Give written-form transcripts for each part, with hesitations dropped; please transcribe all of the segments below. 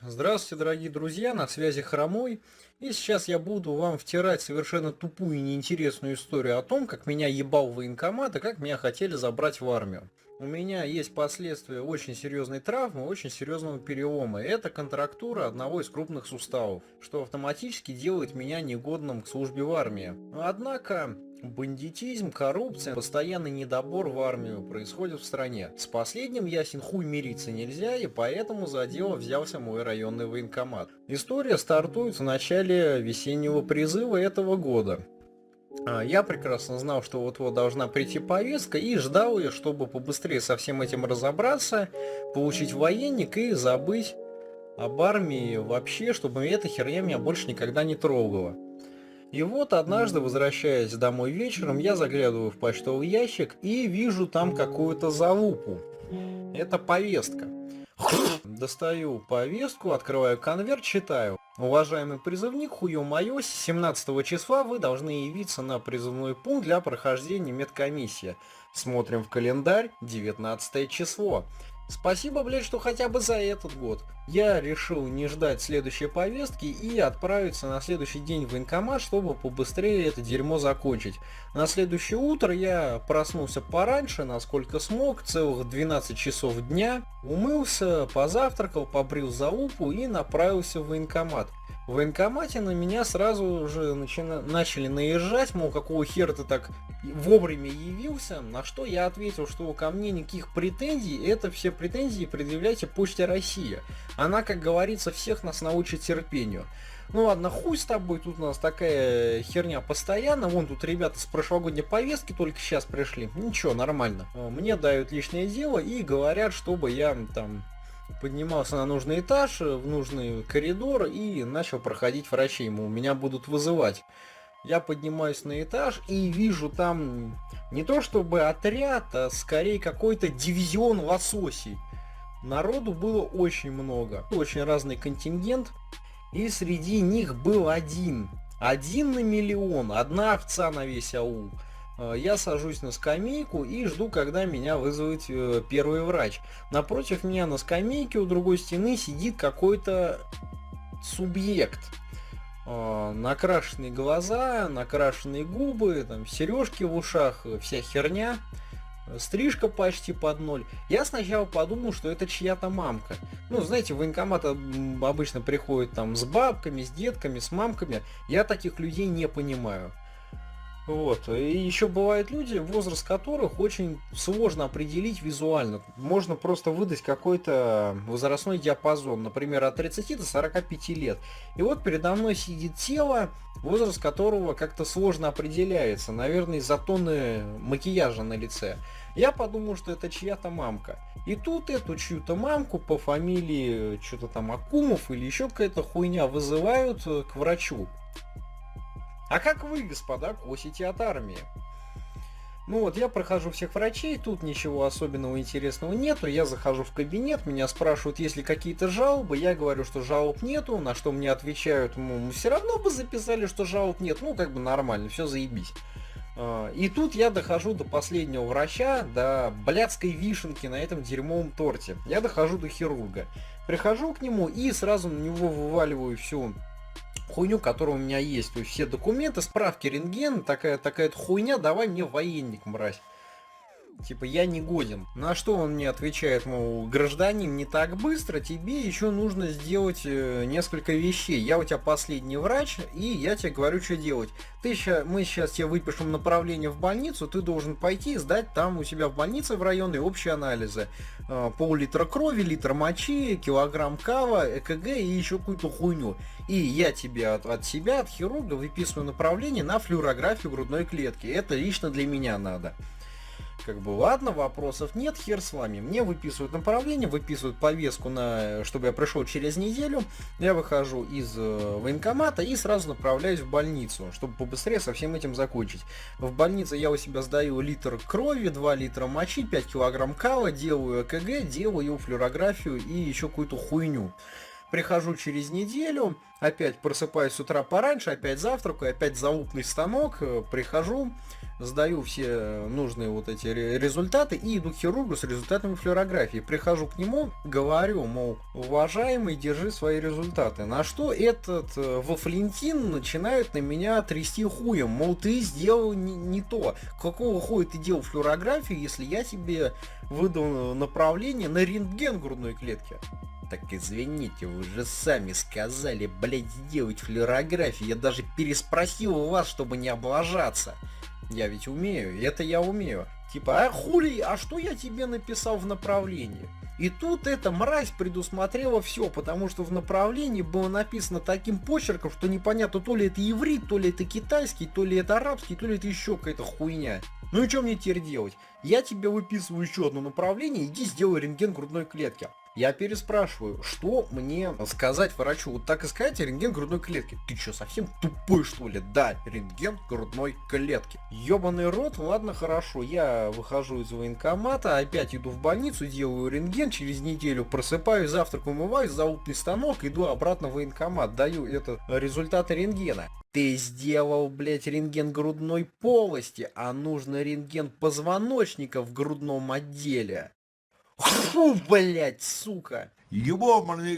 Здравствуйте, дорогие друзья, на связи Хромой. И сейчас я буду вам втирать совершенно тупую и неинтересную историю о том, как меня ебал военкомат и как меня хотели забрать в армию. У меня есть последствия очень серьезной травмы, очень серьезного перелома. Это контрактура одного из крупных суставов, что автоматически делает меня негодным к службе в армии. Однако бандитизм, коррупция, постоянный недобор в армию происходит в стране. С последним, ясен хуй, мириться нельзя, и поэтому за дело взялся мой районный военкомат. История стартует в начале весеннего призыва этого года. Я прекрасно знал, что вот-вот должна прийти повестка, и ждал ее, чтобы побыстрее со всем этим разобраться, получить военник и забыть об армии вообще, чтобы эта херня меня больше никогда не трогала. И вот однажды, возвращаясь домой вечером, я заглядываю в почтовый ящик и вижу там какую-то залупу. Это повестка. Достаю повестку, открываю конверт, читаю. Уважаемый призывник, хуё-моё, с 17 числа вы должны явиться на призывной пункт для прохождения медкомиссии. Смотрим в календарь, 19 число. Спасибо, блядь, что хотя бы за этот год. Я решил не ждать следующей повестки и отправиться на следующий день в военкомат, чтобы побыстрее это дерьмо закончить. На следующее утро я проснулся пораньше, насколько смог, целых 12 часов дня, умылся, позавтракал, побрил залупу и направился в военкомат. В военкомате на меня сразу же начали наезжать, мол, какого хера ты так вовремя явился, на что я ответил, что ко мне никаких претензий, это все претензии предъявляйте Почте России. Она, как говорится, всех нас научит терпению. Ну ладно, хуй с тобой, тут у нас такая херня постоянно, вон тут ребята с прошлогодней повестки только сейчас пришли, ничего, нормально. Мне дают личное дело и говорят, чтобы я там поднимался на нужный этаж, в нужный коридор и начал проходить врачей, ему меня будут вызывать. Я поднимаюсь на этаж и вижу там не то чтобы отряд, а скорее какой-то дивизион лососей. Народу было очень много, очень разный контингент, и среди них был один на миллион, одна овца на весь аул. Я сажусь на скамейку и жду, когда меня вызовет первый врач. Напротив меня на скамейке у другой стены сидит какой-то субъект. Накрашенные глаза, накрашенные губы, там сережки в ушах, вся херня. Стрижка почти под ноль. Я сначала подумал, что это чья-то мамка. Ну, знаете, в военкомат обычно приходят там с бабками, с детками, с мамками. Я таких людей не понимаю. Вот. И еще бывают люди, возраст которых очень сложно определить визуально. Можно просто выдать какой-то возрастной диапазон, например, от 30 до 45 лет. И вот передо мной сидит тело, возраст которого как-то сложно определяется, наверное, из-за тонны макияжа на лице. Я подумал, что это чья-то мамка. И тут эту чью-то мамку по фамилии что-то там Акумов или еще какая-то хуйня вызывают к врачу. А как вы, господа, косите от армии? Ну вот, я прохожу всех врачей, тут ничего особенного интересного нету, я захожу в кабинет, меня спрашивают, есть ли какие-то жалобы, я говорю, что жалоб нету, на что мне отвечают, мы все равно бы записали, что жалоб нет, ну как бы нормально, все заебись. И тут я дохожу до последнего врача, до блядской вишенки на этом дерьмовом торте. Я дохожу до хирурга. Прихожу к нему и сразу на него вываливаю всю хуйню, которая у меня есть. То есть все документы, справки, рентген, такая хуйня, давай мне военник, мразь. Типа, я не годен. На что он мне отвечает, мол, гражданин, не так быстро, тебе еще нужно сделать несколько вещей. Я у тебя последний врач, и я тебе говорю, что делать. Мы сейчас тебе выпишем направление в больницу, ты должен пойти и сдать там у себя в больнице в районе общие анализы. Пол-литра крови, литр мочи, килограмм кава, ЭКГ и еще какую-то хуйню. И я тебе от себя, от хирурга, выписываю направление на флюорографию грудной клетки. Это лично для меня надо. Как бы ладно, вопросов нет, хер с вами. Мне выписывают направление, выписывают повестку, чтобы я пришел через неделю. Я выхожу из военкомата и сразу направляюсь в больницу, чтобы побыстрее со всем этим закончить. В больнице я у себя сдаю литр крови, 2 литра мочи, 5 килограмм кала, делаю ЭКГ, делаю флюорографию и еще какую-то хуйню. Прихожу через неделю, опять просыпаюсь с утра пораньше, опять завтракаю, опять залупный станок, прихожу, сдаю все нужные вот эти результаты и иду к хирургу с результатами флюорографии. Прихожу к нему, говорю, мол, уважаемый, держи свои результаты. На что этот Вафлентин начинает на меня трясти хуем, мол, ты сделал не то. Какого хуя ты делал флюорографию, если я тебе выдал направление на рентген грудной клетки? Так извините, вы же сами сказали, блять, сделать флюорографию. Я даже переспросил у вас, чтобы не облажаться. Я ведь умею, это я умею. Типа, а хули, а что я тебе написал в направлении? И тут эта мразь предусмотрела все, потому что в направлении было написано таким почерком, что непонятно, то ли это иврит, то ли это китайский, то ли это арабский, то ли это еще какая-то хуйня. Ну и что мне теперь делать? Я тебе выписываю еще одно направление, иди сделай рентген грудной клетки. Я переспрашиваю, что мне сказать врачу? Вот так и сказать, рентген грудной клетки. Ты что, совсем тупой, что ли? Да, рентген грудной клетки. Ёбаный рот, ладно, хорошо. Я выхожу из военкомата, опять иду в больницу, делаю рентген, через неделю просыпаюсь, завтрак умываюсь, заутный станок, иду обратно в военкомат, даю это результаты рентгена. Ты сделал, блять, рентген грудной полости, а нужно рентген позвоночника в грудном отделе. Фу, блять, сука. Ёбаный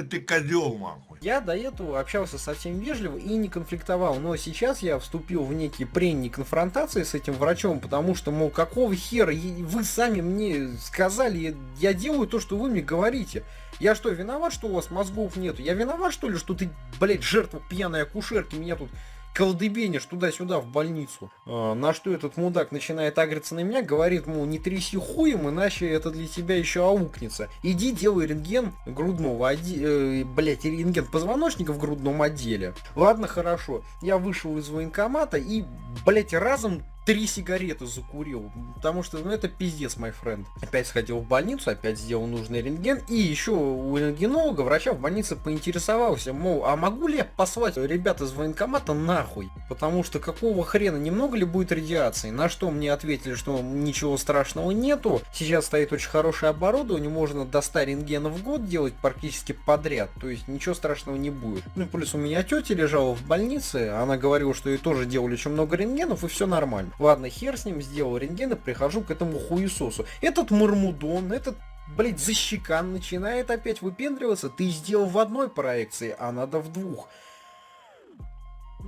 ты козел, нахуй. Я до этого общался совсем вежливо и не конфликтовал, но сейчас я вступил в некие прения конфронтации с этим врачом, потому что, мол, какого хера, вы сами мне сказали, я делаю то, что вы мне говорите. Я что, виноват, что у вас мозгов нету? Я виноват, что ли, что ты, блять, жертва пьяной акушерки, меня тут колдыбенишь туда-сюда в больницу. На что этот мудак начинает агриться на меня, говорит, мол, не тряси хуем, иначе это для тебя еще аукнется. Иди делай рентген грудного рентген позвоночника в грудном отделе. Ладно, хорошо. Я вышел из военкомата и, блять, разом 3 сигареты закурил, потому что, ну, это пиздец, мой френд. Опять сходил в больницу, опять сделал нужный рентген, и еще у рентгенолога, врача в больнице поинтересовался, мол, а могу ли я послать ребят из военкомата нахуй? Потому что какого хрена, немного ли будет радиации? На что мне ответили, что ничего страшного нету, сейчас стоит очень хорошее оборудование, можно до 100 рентгенов в год делать практически подряд, то есть ничего страшного не будет. Ну, плюс у меня тетя лежала в больнице, она говорила, что ей тоже делали очень много рентгенов, и все нормально. Ладно, хер с ним, сделал рентген и прихожу к этому хуесосу. Этот мормудон, этот, блять, защекан начинает опять выпендриваться. Ты сделал в одной проекции, а надо в 2.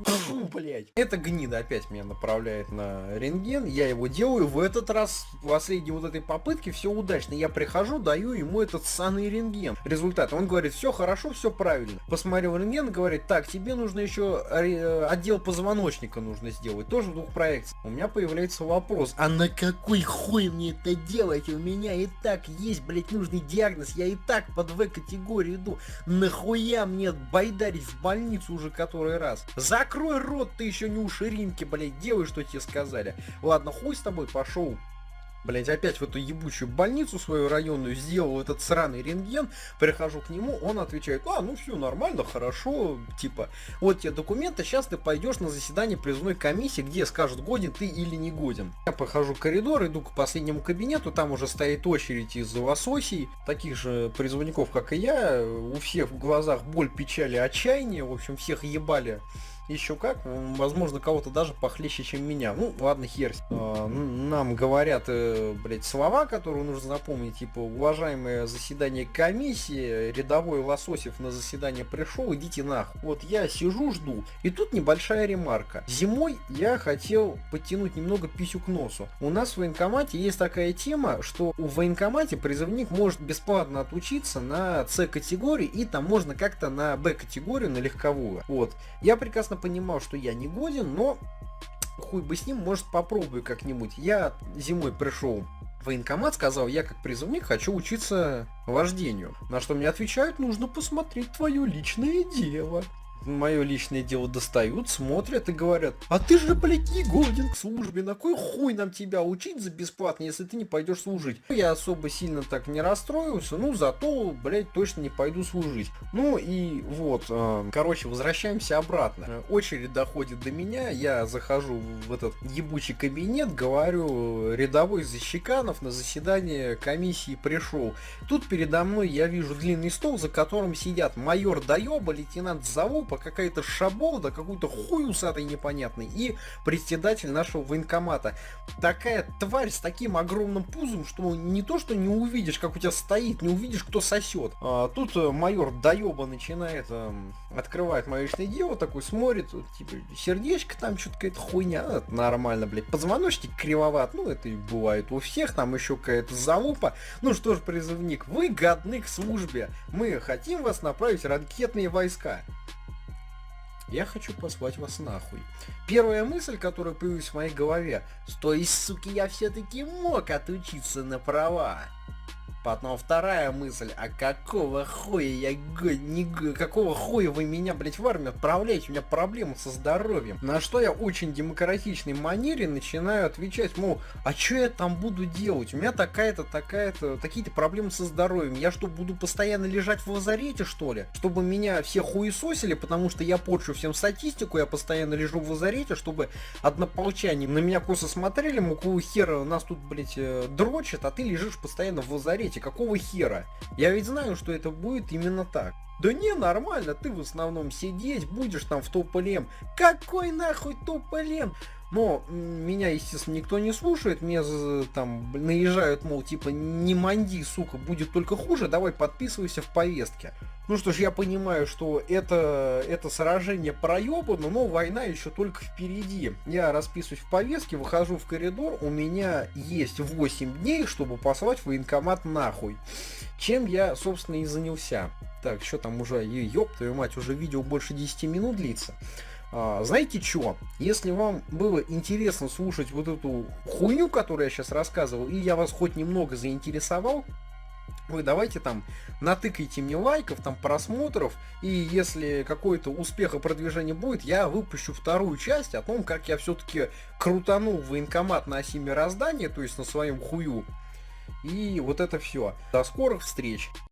Фу, блять. Эта гнида опять меня направляет на рентген, я его делаю, в этот раз, в последней вот этой попытке, все удачно. Я прихожу, даю ему этот ссаный рентген. Результат, он говорит, все хорошо, все правильно. Посмотрел рентген, говорит, так, тебе нужно еще отдел позвоночника нужно сделать, тоже в 2 проекциях. У меня появляется вопрос, а на какой хуй мне это делать? У меня и так есть, блять, нужный диагноз, я и так под В-категорию иду. Нахуя мне байдарить в больницу уже который раз? Закрой рот, ты еще не у ширинки, блядь, делай, что тебе сказали. Ладно, хуй с тобой, пошел. Блять, опять в эту ебучую больницу свою районную, сделал этот сраный рентген, прихожу к нему, он отвечает, ну все нормально, хорошо, типа, вот тебе документы, сейчас ты пойдешь на заседание призывной комиссии, где скажут, годен ты или не годен. Я прохожу коридор, иду к последнему кабинету, там уже стоит очередь из лососей, таких же призывников, как и я, у всех в глазах боль, печаль и отчаяние, в общем, всех ебали. Еще как, возможно, кого-то даже похлеще, чем меня. Ну, ладно, хер. Нам говорят, блядь, слова, которые нужно запомнить, типа, уважаемое заседание комиссии, рядовой Лососев на заседание пришел, идите нахуй. Вот я сижу, жду. И тут небольшая ремарка. Зимой я хотел подтянуть немного писю к носу. У нас в военкомате есть такая тема, что в военкомате призывник может бесплатно отучиться на С-категории, и там можно как-то на Б-категорию, на легковую. Вот. Я прекрасно понимал, что я не годен, но хуй бы с ним, может попробую как-нибудь. Я зимой пришел в военкомат, сказал, я как призывник хочу учиться вождению. На что мне отвечают, нужно посмотреть твое личное дело. Мое личное дело достают, смотрят и говорят, а ты же, блядь, не годен к службе, на кой хуй нам тебя учить за бесплатно, если ты не пойдешь служить? Я особо сильно так не расстроился, ну зато, блядь, точно не пойду служить. Ну и вот, короче, возвращаемся обратно. Очередь доходит до меня, я захожу в этот ебучий кабинет, говорю, рядовой Защеканов на заседание комиссии пришел. Тут передо мной я вижу длинный стол, за которым сидят майор Доеба, лейтенант Залупа залупа, какая-то шаболда, какой-то хуй усатый непонятный и председатель нашего военкомата. Такая тварь с таким огромным пузом, что не то, что не увидишь, как у тебя стоит, не увидишь, кто сосет. Тут майор доеба начинает, открывает мое личное дело, такой смотрит, типа, сердечко там, что-то какая-то хуйня, нормально, блядь, позвоночник кривоват, ну, это и бывает у всех, там еще какая-то залупа. Ну что ж, призывник, вы годны к службе, мы хотим вас направить в ракетные войска. Я хочу послать вас нахуй. Первая мысль, которая появилась в моей голове: стой, суки, я все-таки мог отучиться на права. Потом вторая мысль: а какого хуя какого хуя вы меня, блять, в армию отправляете? У меня проблемы со здоровьем. На что я очень демократичной манере начинаю отвечать, мол, а что я там буду делать? У меня такая-то, такие-то проблемы со здоровьем. Я что, буду постоянно лежать в лазарете, что ли? Чтобы меня все хуесосили, потому что я порчу всем статистику, я постоянно лежу в лазарете, чтобы однополчане на меня косо смотрели, мол, какого хера нас тут, блять, дрочат, а ты лежишь постоянно в лазарете. Какого хера? Я ведь знаю, что это будет именно так. Да не, нормально, ты в основном сидеть будешь там в топ-ЛМ. Какой нахуй топ-ЛМ? Но меня, естественно, никто не слушает, мне там наезжают, мол, типа, не манди, сука, будет только хуже, давай подписывайся в повестке. Ну что ж, я понимаю, что это сражение проебано, но война еще только впереди. Я расписываюсь в повестке, выхожу в коридор, у меня есть 8 дней, чтобы послать военкомат нахуй. Чем я, собственно, и занялся. Так, что там уже, ёб твою мать, уже видео больше 10 минут длится. Знаете что? Если вам было интересно слушать вот эту хуйню, которую я сейчас рассказывал, и я вас хоть немного заинтересовал, вы давайте там натыкайте мне лайков, там просмотров, и если какой-то успех и продвижение будет, я выпущу вторую часть о том, как я все-таки крутанул военкомат на оси мироздания, то есть на своем хую. И вот это все. До скорых встреч!